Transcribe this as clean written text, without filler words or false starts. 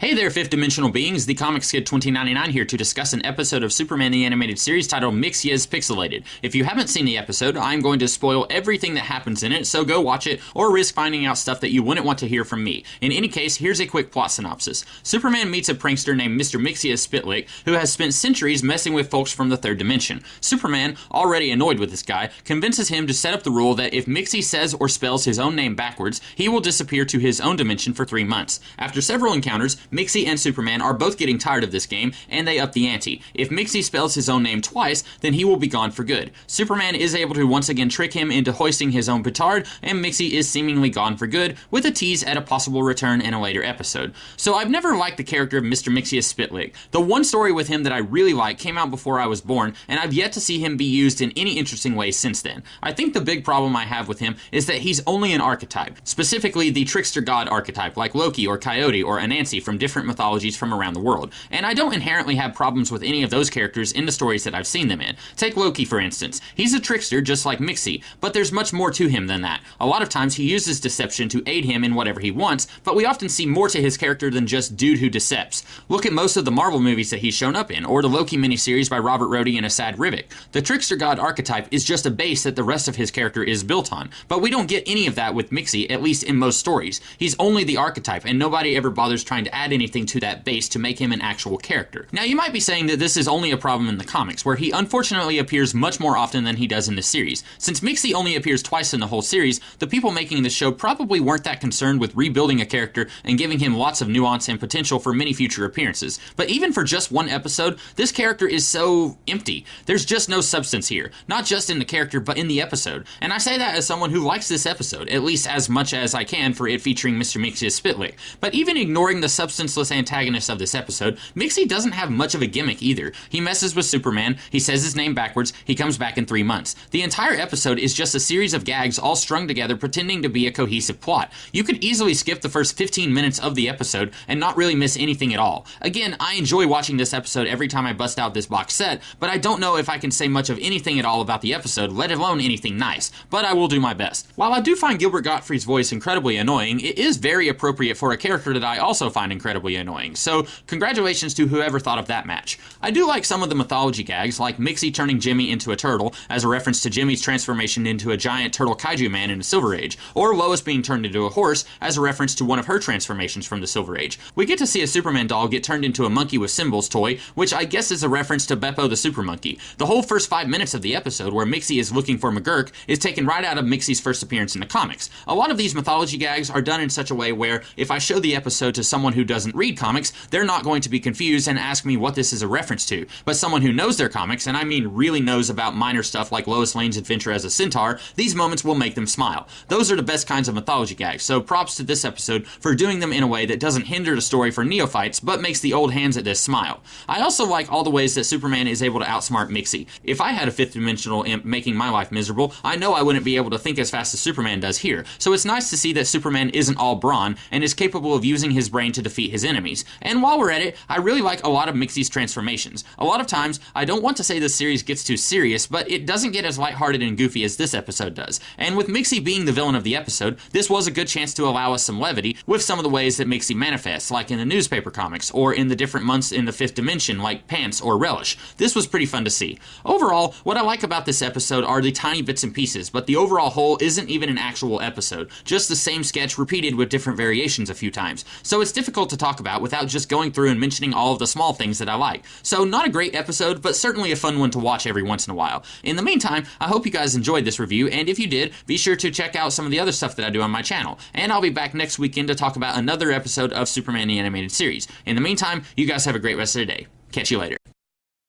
Hey there, fifth dimensional beings, the Comics Kid 2099 here to discuss an episode of Superman the Animated Series titled Mxyzpixilated. If you haven't seen the episode, I'm going to spoil everything that happens in it, so go watch it or risk finding out stuff that you wouldn't want to hear from me. In any case, here's a quick plot synopsis. Superman meets a prankster named Mr. Mxyzpixilated who has spent centuries messing with folks from the third dimension. Superman, already annoyed with this guy, convinces him to set up the rule that if Mxy says or spells his own name backwards, he will disappear to his own dimension for 3 months. After several encounters, Mxy and Superman are both getting tired of this game, and they up the ante. If Mxy spells his own name twice, then he will be gone for good. Superman is able to once again trick him into hoisting his own petard, and Mxy is seemingly gone for good, with a tease at a possible return in a later episode. So I've never liked the character of Mr. Mxyzpixilated. The one story with him that I really like came out before I was born, and I've yet to see him be used in any interesting way since then. I think the big problem I have with him is that he's only an archetype, specifically the trickster god archetype, like Loki or Coyote or Anansi from different mythologies from around the world, and I don't inherently have problems with any of those characters in the stories that I've seen them in. Take Loki for instance. He's a trickster just like Mxy, but there's much more to him than that. A lot of times he uses deception to aid him in whatever he wants, but we often see more to his character than just dude who decepts. Look at most of the Marvel movies that he's shown up in, or the Loki miniseries by Robert Rhodey and Asad Rivik. The trickster god archetype is just a base that the rest of his character is built on, but we don't get any of that with Mxy, at least in most stories. He's only the archetype, and nobody ever bothers trying to add anything to that base to make him an actual character. Now you might be saying that this is only a problem in the comics, where he unfortunately appears much more often than he does in the series. Since Mxy only appears twice in the whole series, the people making this show probably weren't that concerned with rebuilding a character and giving him lots of nuance and potential for many future appearances. But even for just one episode, this character is so empty. There's just no substance here. Not just in the character, but in the episode. And I say that as someone who likes this episode, at least as much as I can for it featuring Mr. Mxyzpixilated. But even ignoring the substanceless antagonist of this episode, Mxy doesn't have much of a gimmick either. He messes with Superman, he says his name backwards, he comes back in 3 months. The entire episode is just a series of gags all strung together pretending to be a cohesive plot. You could easily skip the first 15 minutes of the episode and not really miss anything at all. Again, I enjoy watching this episode every time I bust out this box set, but I don't know if I can say much of anything at all about the episode, let alone anything nice, but I will do my best. While I do find Gilbert Gottfried's voice incredibly annoying, it is very appropriate for a character that I also find incredibly annoying, so congratulations to whoever thought of that match. I do like some of the mythology gags, like Mxy turning Jimmy into a turtle, as a reference to Jimmy's transformation into a giant turtle kaiju man in the Silver Age, or Lois being turned into a horse, as a reference to one of her transformations from the Silver Age. We get to see a Superman doll get turned into a monkey with symbols toy, which I guess is a reference to Beppo the Super Monkey. The whole first 5 minutes of the episode, where Mxy is looking for McGurk, is taken right out of Mxy's first appearance in the comics. A lot of these mythology gags are done in such a way where, if I show the episode to someone who doesn't read comics, they're not going to be confused and ask me what this is a reference to. But someone who knows their comics, and I mean really knows about minor stuff like Lois Lane's adventure as a centaur, these moments will make them smile. Those are the best kinds of mythology gags, so props to this episode for doing them in a way that doesn't hinder the story for neophytes, but makes the old hands at this smile. I also like all the ways that Superman is able to outsmart Mxy. If I had a fifth dimensional imp making my life miserable, I know I wouldn't be able to think as fast as Superman does here, so it's nice to see that Superman isn't all brawn, and is capable of using his brain to defeat his enemies. And while we're at it, I really like a lot of Mxy's transformations. A lot of times, I don't want to say this series gets too serious, but it doesn't get as lighthearted and goofy as this episode does. And with Mxy being the villain of the episode, this was a good chance to allow us some levity with some of the ways that Mxy manifests, like in the newspaper comics, or in the different months in the fifth dimension, like Pants or Relish. This was pretty fun to see. Overall, what I like about this episode are the tiny bits and pieces, but the overall whole isn't even an actual episode, just the same sketch repeated with different variations a few times. So it's difficult to talk about without just going through and mentioning all of the small things that I like. So not a great episode, but certainly a fun one to watch every once in a while. In the meantime, I hope you guys enjoyed this review, and if you did, be sure to check out some of the other stuff that I do on my channel. And I'll be back next weekend to talk about another episode of Superman the Animated Series. In the meantime, you guys have a great rest of the day. Catch you later.